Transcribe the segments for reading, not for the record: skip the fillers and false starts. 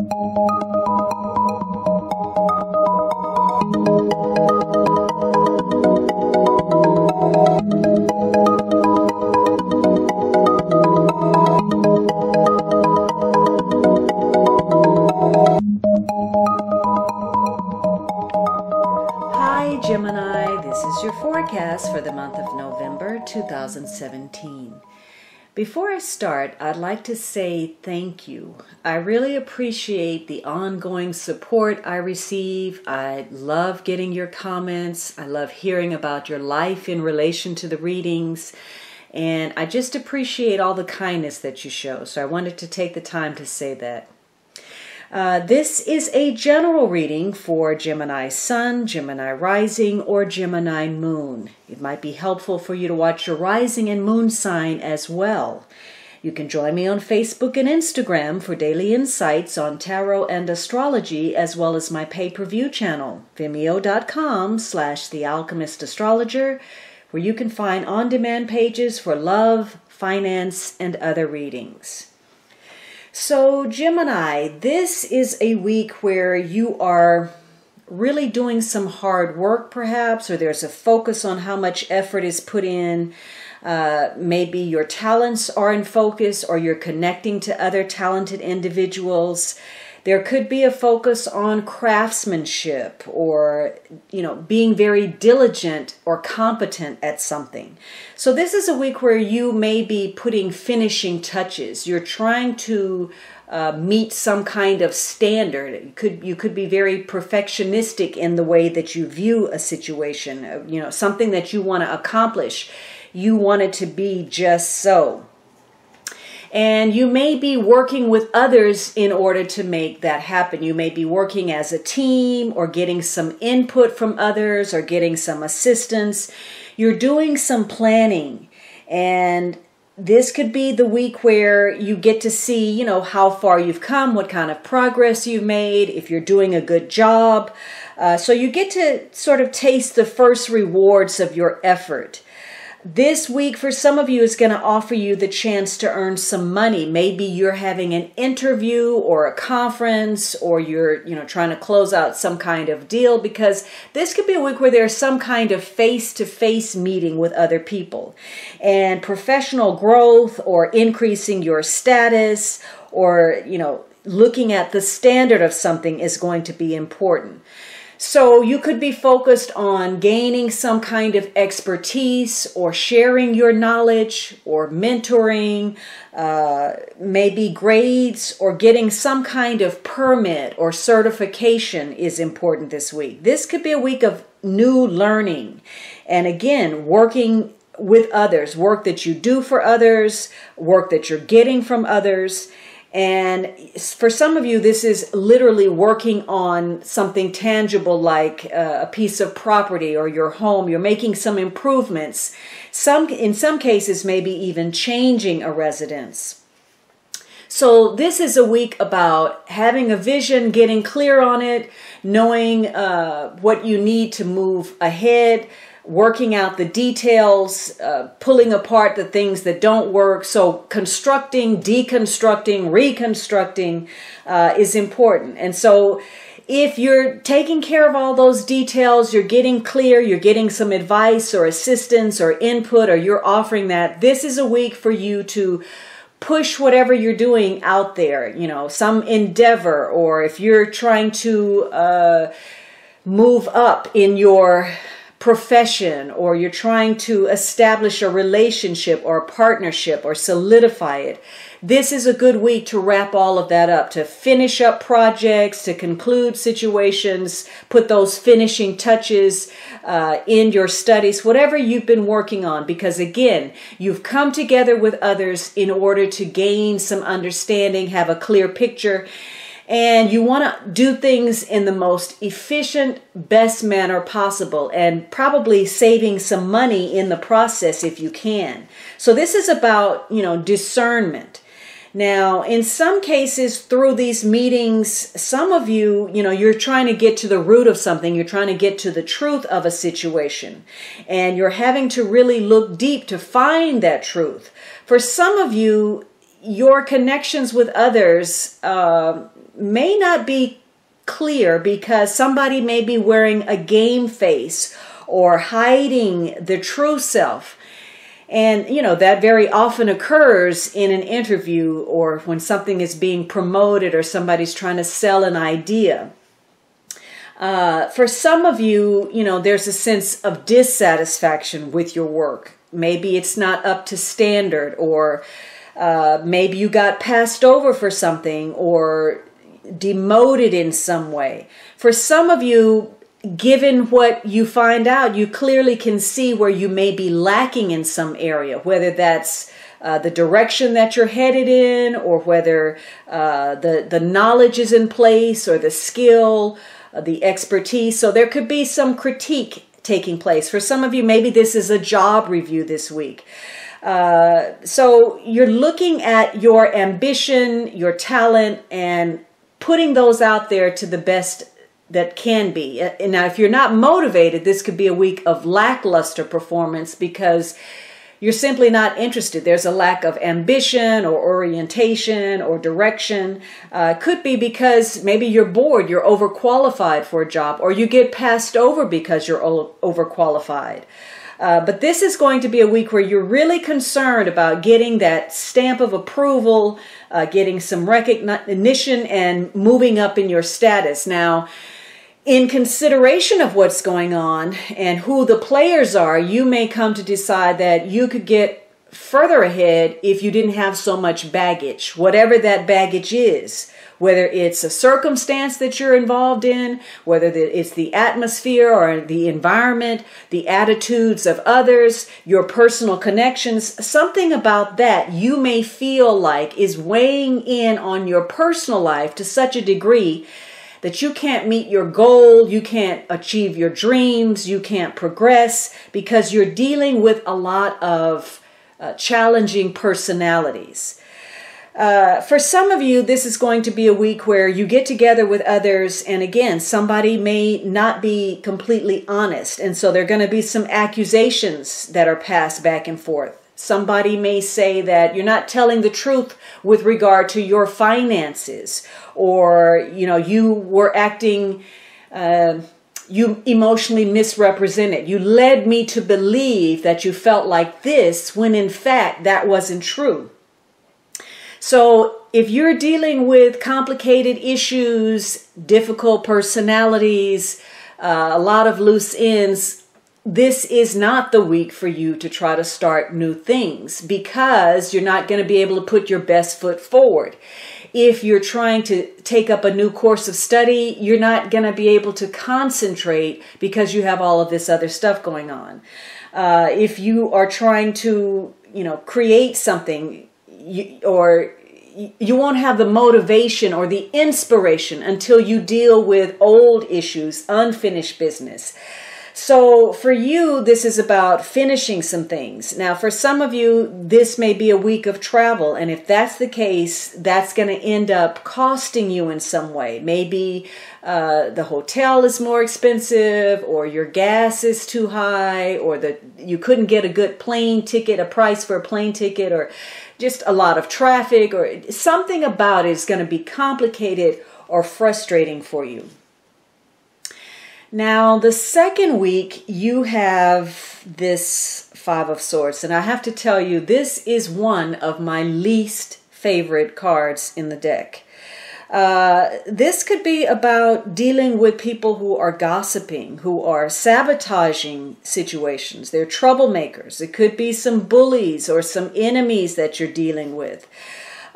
Hi Gemini, this is your forecast for the month of November 2017. Before I start, I'd like to say thank you. I really appreciate the ongoing support I receive. I love getting your comments. I love hearing about your life in relation to the readings. And I just appreciate all the kindness that you show. So I wanted to take the time to say that. This is a general reading for Gemini Sun, Gemini Rising, or Gemini Moon. It might be helpful for you to watch your rising and moon sign as well. You can join me on Facebook and Instagram for daily insights on tarot and astrology, as well as my pay-per-view channel, vimeo.com/thealchemistastrologer, where you can find on-demand pages for love, finance, and other readings. So Gemini, this is a week where you are really doing some hard work perhaps, or there's a focus on how much effort is put in. Maybe your talents are in focus, or you're connecting to other talented individuals. There could be a focus on craftsmanship, or, being very diligent or competent at something. So this is a week where you may be putting finishing touches. You're trying to meet some kind of standard. You could be very perfectionistic in the way that you view a situation. Something that you want to accomplish. You want it to be just so. And you may be working with others in order to make that happen. You may be working as a team, or getting some input from others, or getting some assistance. You're doing some planning. And this could be the week where you get to see, how far you've come, what kind of progress you've made, if you're doing a good job. So you get to sort of taste the first rewards of your effort. This week, for some of you, is going to offer you the chance to earn some money. Maybe you're having an interview or a conference, or you're, trying to close out some kind of deal, because this could be a week where there's some kind of face-to-face meeting with other people. And professional growth, or increasing your status, or, looking at the standard of something is going to be important. So you could be focused on gaining some kind of expertise, or sharing your knowledge, or mentoring, maybe grades, or getting some kind of permit or certification is important this week. This could be a week of new learning. And again, working with others, work that you do for others, work that you're getting from others. And for some of you, this is literally working on something tangible, like a piece of property or your home. You're making some improvements. In some cases, maybe even changing a residence. So this is a week about having a vision, getting clear on it, knowing what you need to move ahead, working out the details, pulling apart the things that don't work. So constructing, deconstructing, reconstructing is important. And so if you're taking care of all those details, you're getting clear, you're getting some advice or assistance or input, or you're offering that, this is a week for you to push whatever you're doing out there, some endeavor, or if you're trying to move up in your profession, or you're trying to establish a relationship or a partnership or solidify it. This is a good week to wrap all of that up, to finish up projects, to conclude situations, put those finishing touches in your studies, whatever you've been working on, because again, you've come together with others in order to gain some understanding, have a clear picture. And you want to do things in the most efficient, best manner possible, and probably saving some money in the process if you can. So this is about, discernment. Now, in some cases, through these meetings, some of you, you're trying to get to the root of something. You're trying to get to the truth of a situation. And you're having to really look deep to find that truth. For some of you, your connections with others may not be clear because somebody may be wearing a game face or hiding the true self. And, that very often occurs in an interview or when something is being promoted or somebody's trying to sell an idea. For some of you, there's a sense of dissatisfaction with your work. Maybe it's not up to standard, or maybe you got passed over for something or demoted in some way. For some of you, given what you find out, you clearly can see where you may be lacking in some area, whether that's the direction that you're headed in, or whether the knowledge is in place, or the skill, the expertise. So there could be some critique taking place. For some of you, maybe this is a job review this week. So you're looking at your ambition, your talent, and putting those out there to the best that can be. And now, if you're not motivated, this could be a week of lackluster performance because you're simply not interested. There's a lack of ambition or orientation or direction. Could be because maybe you're bored, you're overqualified for a job, or you get passed over because you're overqualified. But this is going to be a week where you're really concerned about getting that stamp of approval, getting some recognition, and moving up in your status. Now, in consideration of what's going on and who the players are, you may come to decide that you could get further ahead if you didn't have so much baggage, whatever that baggage is. Whether it's a circumstance that you're involved in, whether it's the atmosphere or the environment, the attitudes of others, your personal connections, something about that you may feel like is weighing in on your personal life to such a degree that you can't meet your goal, you can't achieve your dreams, you can't progress because you're dealing with a lot of challenging personalities. For some of you, this is going to be a week where you get together with others, and again, somebody may not be completely honest, and so there are going to be some accusations that are passed back and forth. Somebody may say that you're not telling the truth with regard to your finances, or you were acting, you emotionally misrepresented. You led me to believe that you felt like this when in fact that wasn't true. So if you're dealing with complicated issues, difficult personalities, a lot of loose ends, this is not the week for you to try to start new things because you're not going to be able to put your best foot forward. If you're trying to take up a new course of study, you're not going to be able to concentrate because you have all of this other stuff going on. If you are trying to, create something, you won't have the motivation or the inspiration until you deal with old issues, unfinished business. So for you, this is about finishing some things. Now, for some of you, this may be a week of travel. And if that's the case, that's going to end up costing you in some way. Maybe the hotel is more expensive, or your gas is too high, or you couldn't get a good plane ticket, a price for a plane ticket, or just a lot of traffic, or something about it is going to be complicated or frustrating for you. Now, the second week, you have this Five of Swords. And I have to tell you, this is one of my least favorite cards in the deck. This could be about dealing with people who are gossiping, who are sabotaging situations. They're troublemakers. It could be some bullies or some enemies that you're dealing with.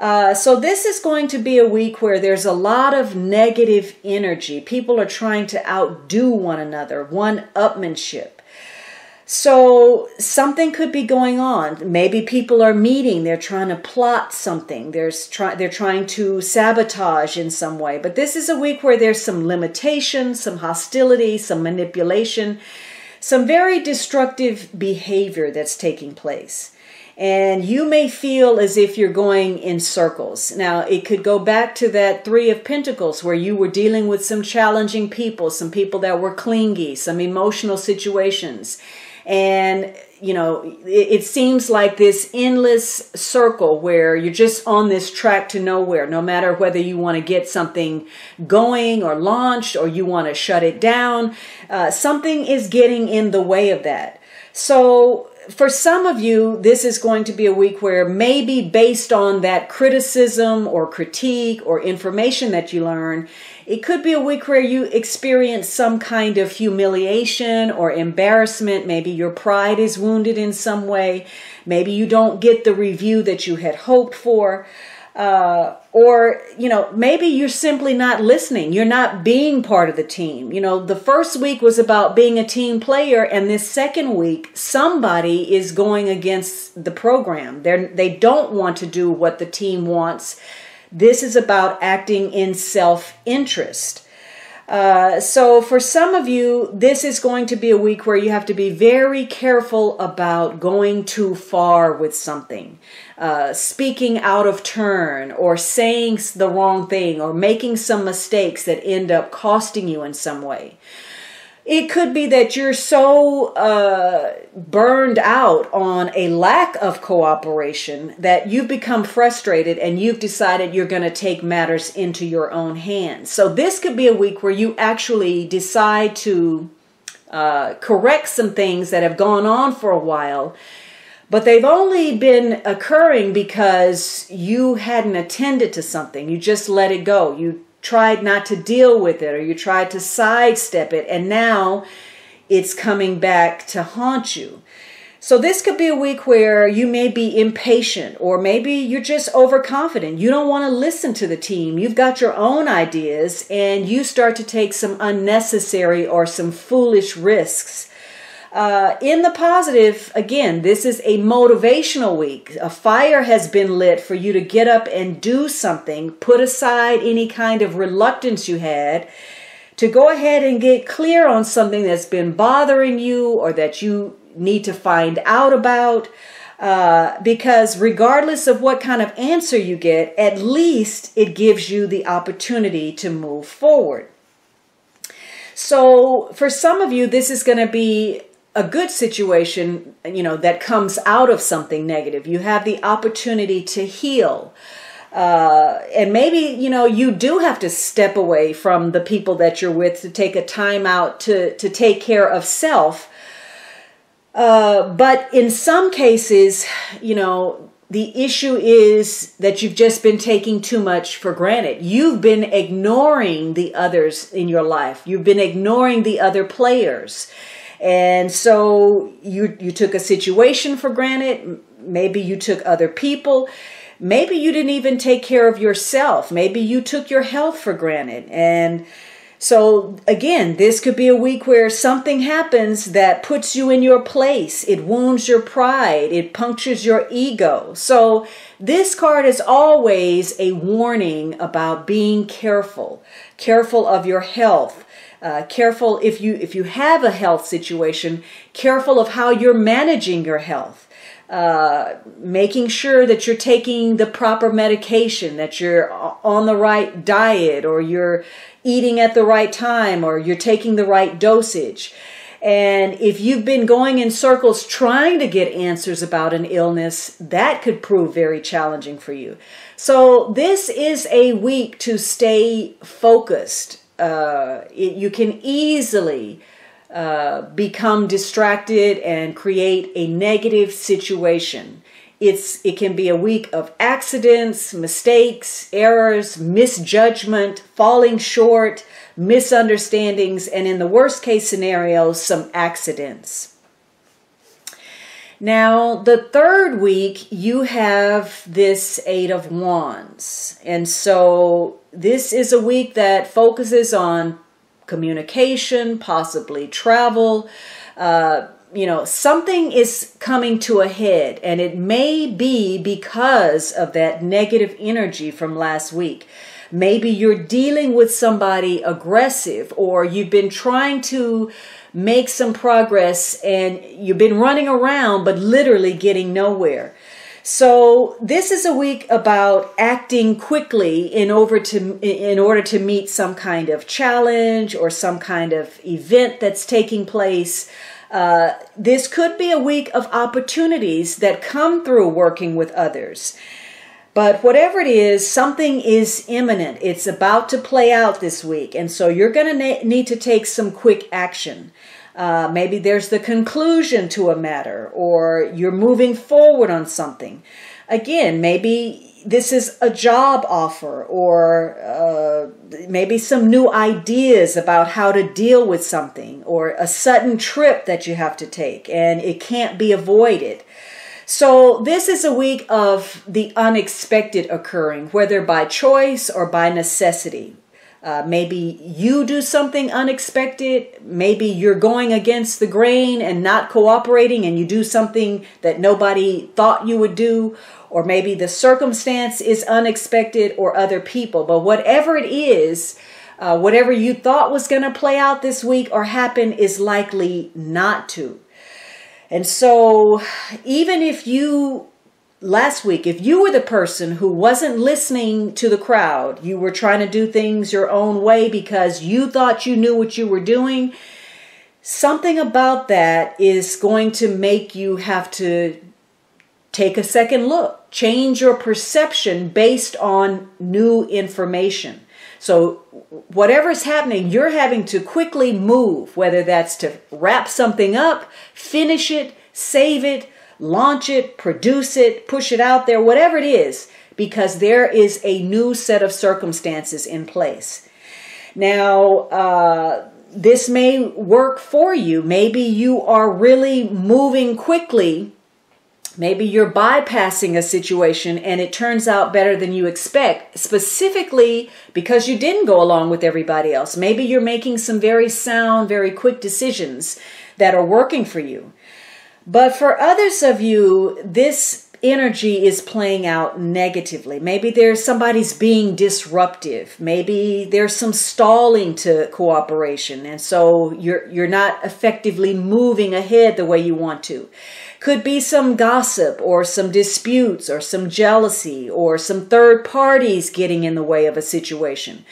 So this is going to be a week where there's a lot of negative energy. People are trying to outdo one another, one-upmanship. So something could be going on. Maybe people are meeting. They're trying to plot something. They're trying to sabotage in some way. But this is a week where there's some limitations, some hostility, some manipulation, some very destructive behavior that's taking place. And you may feel as if you're going in circles. Now, it could go back to that Three of Pentacles where you were dealing with some challenging people, some people that were clingy, some emotional situations. And, you know, it seems like this endless circle where you're just on this track to nowhere, no matter whether you want to get something going or launched or you want to shut it down. Something is getting in the way of that. So for some of you, this is going to be a week where maybe based on that criticism or critique or information that you learn, it could be a week where you experience some kind of humiliation or embarrassment. Maybe your pride is wounded in some way. Maybe you don't get the review that you had hoped for. Or, you know, maybe you're simply not listening. You're not being part of the team. You know, the first week was about being a team player, and this second week, somebody is going against the program. They don't want to do what the team wants. This is about acting in self-interest. So for some of you, this is going to be a week where you have to be very careful about going too far with something, speaking out of turn or saying the wrong thing or making some mistakes that end up costing you in some way. It could be that you're so burned out on a lack of cooperation that you've become frustrated and you've decided you're going to take matters into your own hands. So this could be a week where you actually decide to correct some things that have gone on for a while, but they've only been occurring because you hadn't attended to something. You just let it go. You tried not to deal with it, or you tried to sidestep it, and now it's coming back to haunt you. So this could be a week where you may be impatient, or maybe you're just overconfident. You don't want to listen to the team. You've got your own ideas, and you start to take some unnecessary or some foolish risks. In the positive, again, this is a motivational week. A fire has been lit for you to get up and do something, put aside any kind of reluctance you had, to go ahead and get clear on something that's been bothering you or that you need to find out about. Because regardless of what kind of answer you get, at least it gives you the opportunity to move forward. So for some of you, this is going to be a good situation, you know, that comes out of something negative. You have the opportunity to heal. And maybe, you know, you do have to step away from the people that you're with to take a time out to take care of self. But in some cases, you know, the issue is that you've just been taking too much for granted. You've been ignoring the others in your life. You've been ignoring the other players. And so you took a situation for granted. Maybe you took other people. Maybe you didn't even take care of yourself. Maybe you took your health for granted. And so again, this could be a week where something happens that puts you in your place. It wounds your pride. It punctures your ego. So this card is always a warning about being careful of your health. Careful if you have a health situation, careful of how you're managing your health. Making sure that you're taking the proper medication, that you're on the right diet, or you're eating at the right time, or you're taking the right dosage. And if you've been going in circles trying to get answers about an illness, that could prove very challenging for you. So this is a week to stay focused. You can easily become distracted and create a negative situation. It can be a week of accidents, mistakes, errors, misjudgment, falling short, misunderstandings, and in the worst case scenario, some accidents. Now, the third week, you have this Eight of Wands. And so this is a week that focuses on communication, possibly travel. You know, something is coming to a head, and it may be because of that negative energy from last week. Maybe you're dealing with somebody aggressive, or you've been trying to make some progress and you've been running around but literally getting nowhere. So this is a week about acting quickly in order to meet some kind of challenge or some kind of event that's taking place. This could be a week of opportunities that come through working with others. But whatever it is, something is imminent. It's about to play out this week. And so you're going to need to take some quick action. Maybe there's the conclusion to a matter, or you're moving forward on something. Again, maybe this is a job offer, or maybe some new ideas about how to deal with something, or a sudden trip that you have to take and it can't be avoided. So this is a week of the unexpected occurring, whether by choice or by necessity. Maybe you do something unexpected. Maybe you're going against the grain and not cooperating, and you do something that nobody thought you would do. Or maybe the circumstance is unexpected, or other people. But whatever it is, whatever you thought was going to play out this week or happen is likely not to. And so even if last week, if you were the person who wasn't listening to the crowd, you were trying to do things your own way because you thought you knew what you were doing, something about that is going to make you have to take a second look, change your perception based on new information. So whatever's happening, you're having to quickly move, whether that's to wrap something up, finish it, save it, launch it, produce it, push it out there, whatever it is, because there is a new set of circumstances in place. Now, this may work for you. Maybe you are really moving quickly. Maybe you're bypassing a situation and it turns out better than you expect, specifically because you didn't go along with everybody else. Maybe you're making some very sound, very quick decisions that are working for you. But for others of you, this energy is playing out negatively. Maybe somebody's being disruptive. Maybe there's some stalling to cooperation, and so you're not effectively moving ahead the way you want to. Could be some gossip or some disputes or some jealousy or some third parties getting in the way of a situation.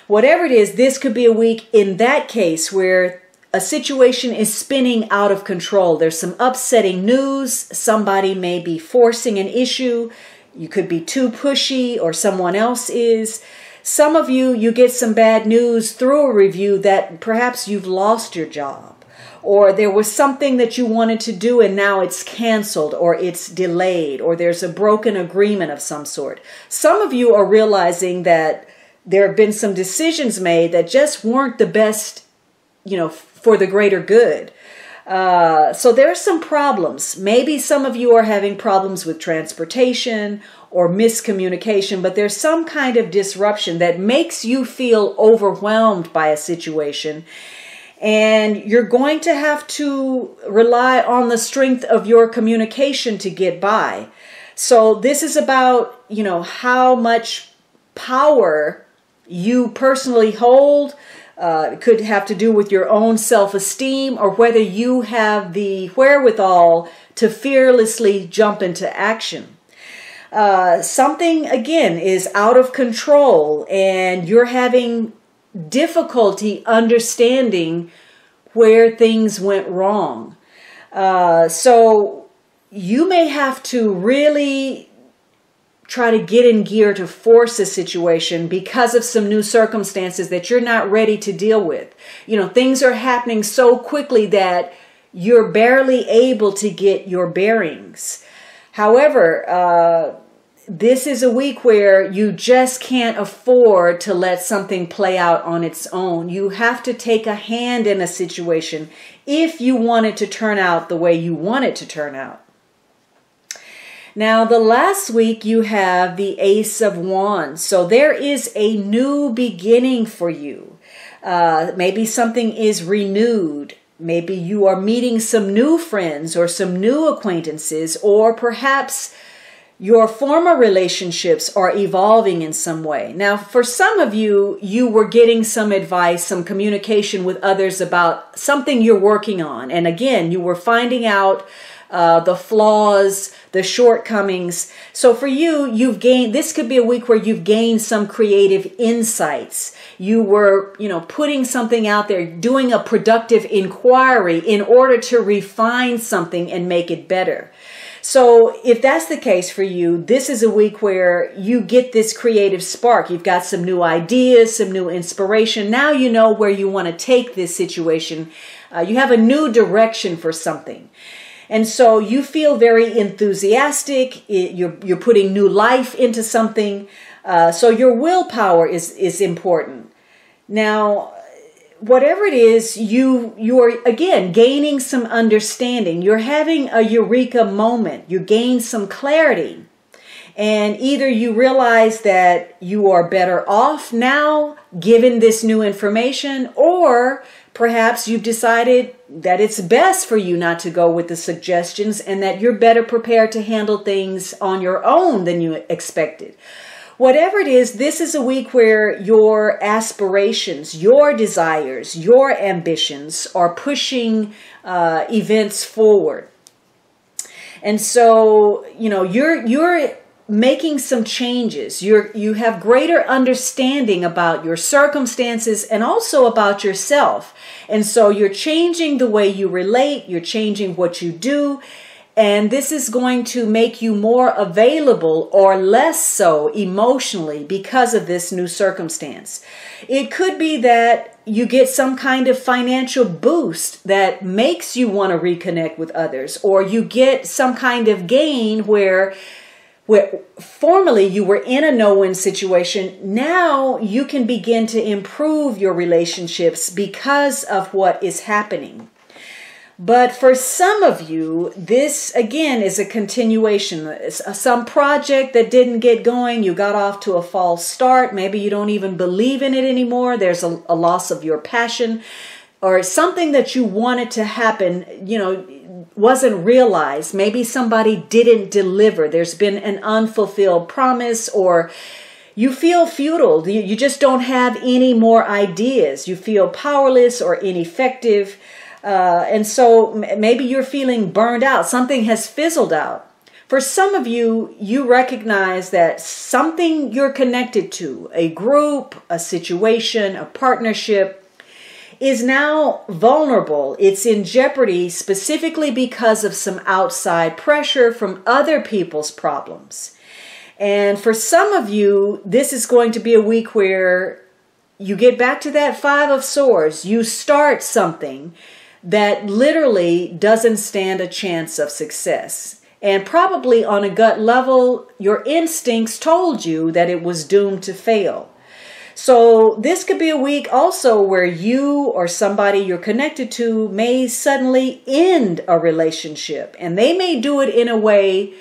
Whatever it is, this could be a week in that case where a situation is spinning out of control. There's some upsetting news. Somebody may be forcing an issue. You could be too pushy, or someone else is. Some of you get some bad news through a review that perhaps you've lost your job, or there was something that you wanted to do and now it's canceled, or it's delayed, or there's a broken agreement of some sort. Some of you are realizing that there have been some decisions made that just weren't the best, for the greater good. So there's some problems. Maybe some of you are having problems with transportation or miscommunication, but there's some kind of disruption that makes you feel overwhelmed by a situation. And you're going to have to rely on the strength of your communication to get by. So this is about, how much power you personally hold. It could have to do with your own self-esteem, or whether you have the wherewithal to fearlessly jump into action. Something, again, is out of control and you're having difficulty understanding where things went wrong. So you may have to really try to get in gear to force a situation because of some new circumstances that you're not ready to deal with. Things are happening so quickly that you're barely able to get your bearings. However, this is a week where you just can't afford to let something play out on its own. You have to take a hand in a situation if you want it to turn out the way you want it to turn out. Now, the last week you have the Ace of Wands. So there is a new beginning for you. Maybe something is renewed. Maybe you are meeting some new friends or some new acquaintances, or perhaps your former relationships are evolving in some way. Now, for some of you, you were getting some advice, some communication with others about something you're working on. And again, you were finding out the flaws, the shortcomings. So for you, this could be a week where you've gained some creative insights. you were, putting something out there, doing a productive inquiry in order to refine something and make it better. So if that's the case for you, this is a week where you get this creative spark. You've got some new ideas, some new inspiration. Now you know where you want to take this situation. You have a new direction for something. And so you feel very enthusiastic. You're putting new life into something. So your willpower is important. Now, whatever it is, you are, again, gaining some understanding. You're having a eureka moment. You gain some clarity. And either you realize that you are better off now, given this new information, or perhaps you've decided that it's best for you not to go with the suggestions and that you're better prepared to handle things on your own than you expected. Whatever it is, this is a week where your aspirations, your desires, your ambitions are pushing events forward. And so, you're making some changes. You have greater understanding about your circumstances and also about yourself. And so you're changing the way you relate, you're changing what you do. And this is going to make you more available or less so emotionally because of this new circumstance. It could be that you get some kind of financial boost that makes you want to reconnect with others, or you get some kind of gain where formerly you were in a no-win situation. Now you can begin to improve your relationships because of what is happening. But for some of you, this again is a continuation. Some project that didn't get going, you got off to a false start. Maybe you don't even believe in it anymore. There's a loss of your passion, or something that you wanted to happen, wasn't realized. Maybe somebody didn't deliver. There's been an unfulfilled promise, or you feel futile. You just don't have any more ideas. You feel powerless or ineffective. And so maybe you're feeling burned out. Something has fizzled out. For some of you, you recognize that something you're connected to, a group, a situation, a partnership, is now vulnerable. It's in jeopardy specifically because of some outside pressure from other people's problems. And for some of you, this is going to be a week where you get back to that 5 of Swords. You start something that literally doesn't stand a chance of success. And probably on a gut level, your instincts told you that it was doomed to fail. So this could be a week also where you or somebody you're connected to may suddenly end a relationship. And they may do it in a way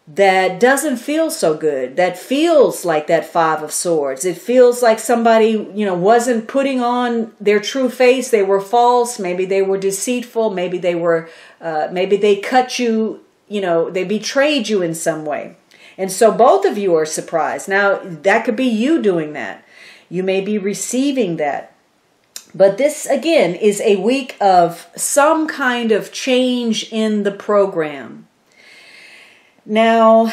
that doesn't feel so good, that feels like that 5 of Swords. It feels like somebody, wasn't putting on their true face. They were false. Maybe they were deceitful. Maybe they cut you, they betrayed you in some way. And so both of you are surprised. Now, that could be you doing that. You may be receiving that. But this, again, is a week of some kind of change in the program. Now,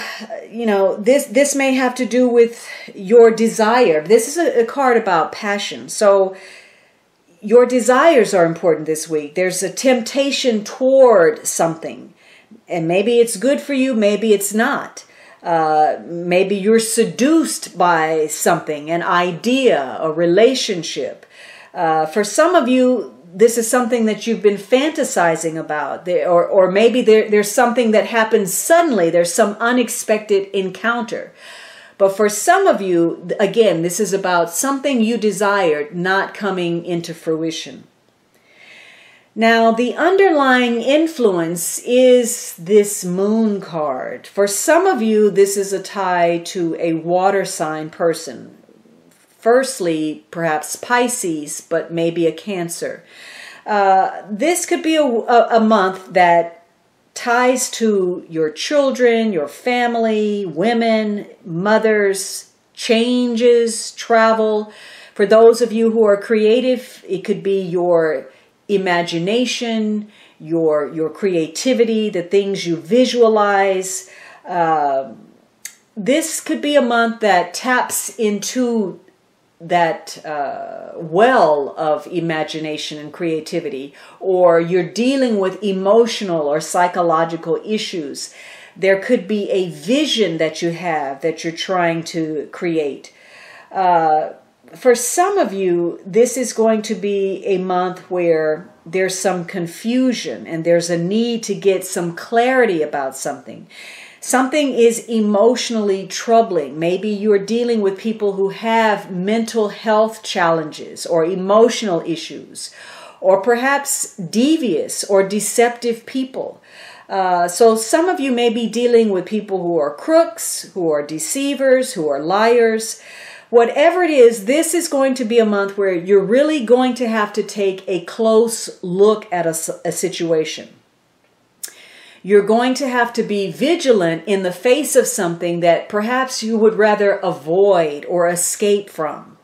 this may have to do with your desire. This is a card about passion. So your desires are important this week. There's a temptation toward something. And maybe it's good for you, maybe it's not. Maybe you're seduced by something, an idea, a relationship. For some of you, this is something that you've been fantasizing about, or maybe there's something that happens suddenly. There's some unexpected encounter. But for some of you, again, this is about something you desired not coming into fruition. Now, the underlying influence is this Moon card. For some of you, this is a tie to a water sign person. Firstly, perhaps Pisces, but maybe a Cancer. This could be a month that ties to your children, your family, women, mothers, changes, travel. For those of you who are creative, it could be your imagination, your creativity, the things you visualize. This could be a month that taps into well of imagination and creativity, or you're dealing with emotional or psychological issues. There could be a vision that you have that you're trying to create. For some of you, this is going to be a month where there's some confusion and there's a need to get some clarity about something. Something is emotionally troubling. Maybe you're dealing with people who have mental health challenges or emotional issues, or perhaps devious or deceptive people. So some of you may be dealing with people who are crooks, who are deceivers, who are liars. Whatever it is, this is going to be a month where you're really going to have to take a close look at a situation. You're going to have to be vigilant in the face of something that perhaps you would rather avoid or escape from.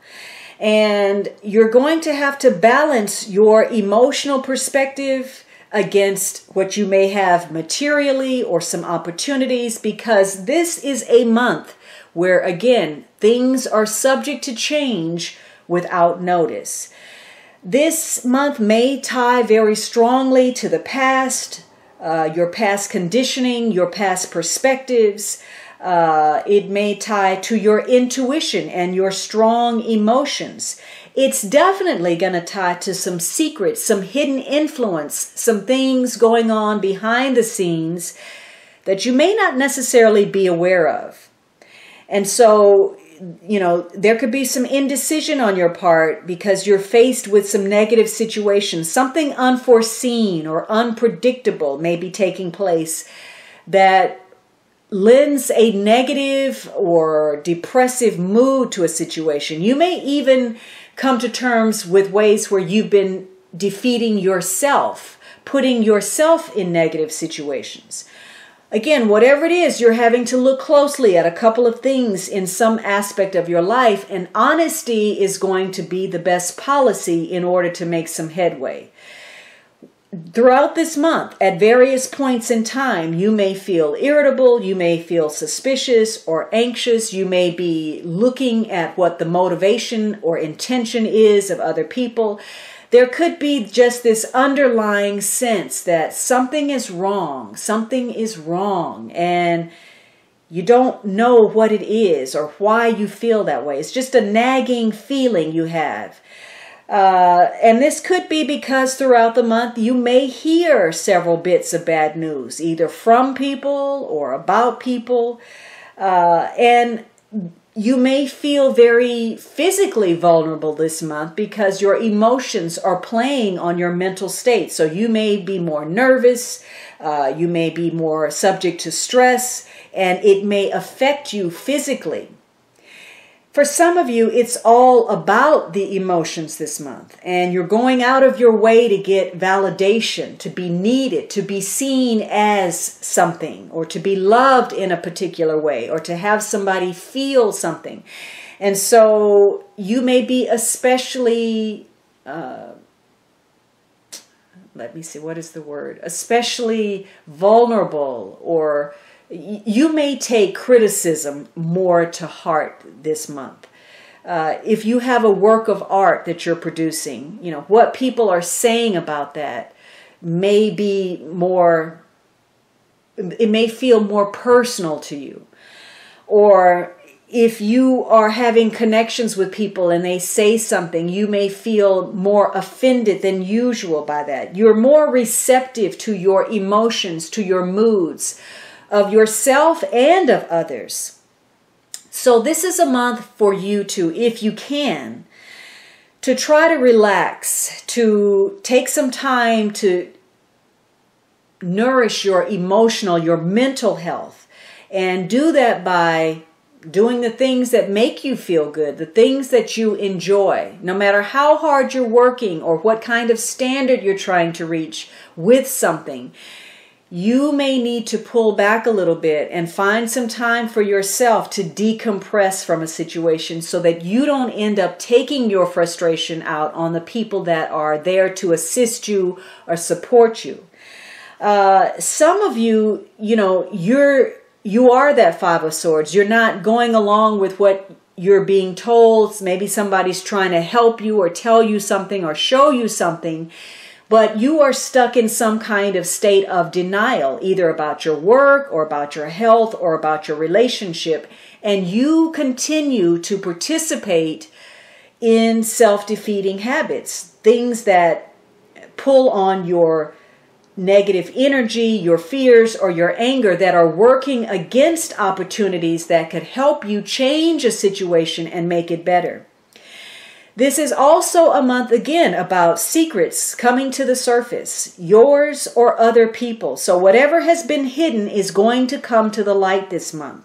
And you're going to have to balance your emotional perspective against what you may have materially or some opportunities, because this is a month where, again, things are subject to change without notice. This month may tie very strongly to the past, your past conditioning, your past perspectives. It may tie to your intuition and your strong emotions. It's definitely going to tie to some secrets, some hidden influence, some things going on behind the scenes that you may not necessarily be aware of. And so, there could be some indecision on your part because you're faced with some negative situations. Something unforeseen or unpredictable may be taking place that lends a negative or depressive mood to a situation. You may even come to terms with ways where you've been defeating yourself, putting yourself in negative situations. Again, whatever it is, you're having to look closely at a couple of things in some aspect of your life, and honesty is going to be the best policy in order to make some headway. Throughout this month, at various points in time, you may feel irritable, you may feel suspicious or anxious, you may be looking at what the motivation or intention is of other people. There could be just this underlying sense that something is wrong, and you don't know what it is or why you feel that way. It's just a nagging feeling you have. And this could be because throughout the month you may hear several bits of bad news, either from people or about people, and you may feel very physically vulnerable this month because your emotions are playing on your mental state. So you may be more nervous, you may be more subject to stress, and it may affect you physically. For some of you, it's all about the emotions this month, and you're going out of your way to get validation, to be needed, to be seen as something, or to be loved in a particular way, or to have somebody feel something. And so you may be especially, especially vulnerable, or you may take criticism more to heart this month. If you have a work of art that you're producing, what people are saying about that may be more, it may feel more personal to you. Or if you are having connections with people and they say something, you may feel more offended than usual by that. You're more receptive to your emotions, to your moods, of yourself and of others. So this is a month for you to, if you can, to try to relax, to take some time to nourish your emotional, your mental health, and do that by doing the things that make you feel good, the things that you enjoy, no matter how hard you're working or what kind of standard you're trying to reach with something. You may need to pull back a little bit and find some time for yourself to decompress from a situation so that you don't end up taking your frustration out on the people that are there to assist you or support you. Some of you, you are that Five of Swords. You're not going along with what you're being told, maybe somebody's trying to help you or tell you something or show you something, but you are stuck in some kind of state of denial, either about your work or about your health or about your relationship, and you continue to participate in self-defeating habits, things that pull on your negative energy, your fears, or your anger that are working against opportunities that could help you change a situation and make it better. This is also a month, again, about secrets coming to the surface, yours or other people. So whatever has been hidden is going to come to the light this month.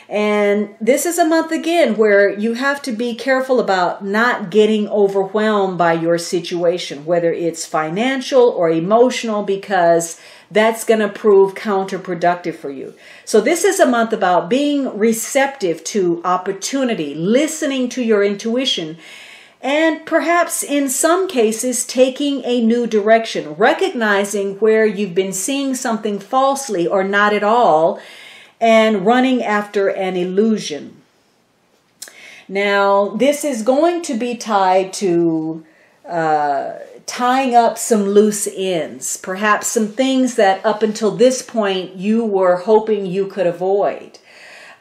And this is a month, again, where you have to be careful about not getting overwhelmed by your situation, whether it's financial or emotional, because that's going to prove counterproductive for you. So this is a month about being receptive to opportunity, listening to your intuition, and perhaps in some cases taking a new direction, recognizing where you've been seeing something falsely or not at all, and running after an illusion. Now, this is going to be tied to tying up some loose ends, perhaps some things that up until this point you were hoping you could avoid.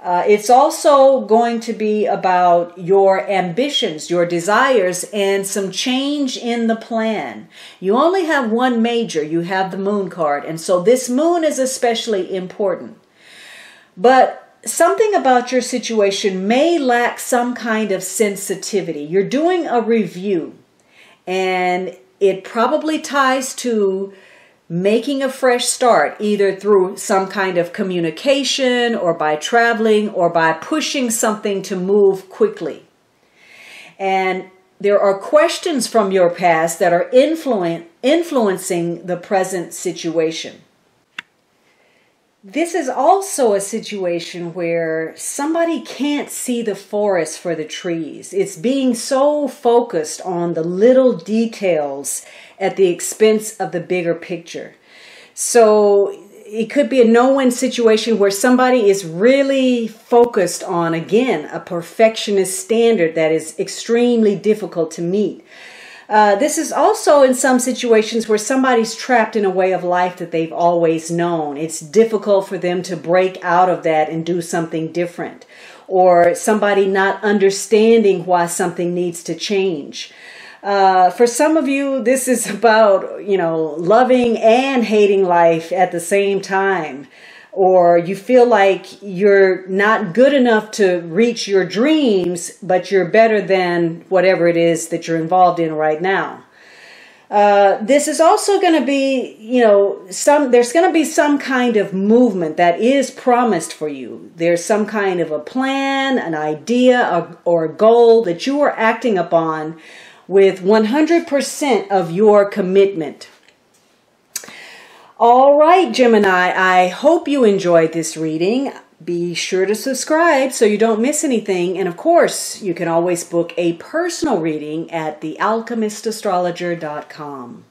It's also going to be about your ambitions, your desires, and some change in the plan. You only have one major, you have the moon card, and so this moon is especially important. But something about your situation may lack some kind of sensitivity. You're doing a review, and it probably ties to making a fresh start, either through some kind of communication or by traveling or by pushing something to move quickly. And there are questions from your past that are influencing the present situation. This is also a situation where somebody can't see the forest for the trees. It's being so focused on the little details at the expense of the bigger picture. So it could be a no-win situation where somebody is really focused on, again, a perfectionist standard that is extremely difficult to meet. This is also in some situations where somebody's trapped in a way of life that they've always known. It's difficult for them to break out of that and do something different. Or somebody not understanding why something needs to change. For some of you, this is about, loving and hating life at the same time. Or you feel like you're not good enough to reach your dreams, but you're better than whatever it is that you're involved in right now. This is also going to be, there's going to be some kind of movement that is promised for you. There's some kind of a plan, an idea, or a goal that you are acting upon with 100% of your commitment. All right, Gemini, I hope you enjoyed this reading. Be sure to subscribe so you don't miss anything. And of course, you can always book a personal reading at thealchemistastrologer.com.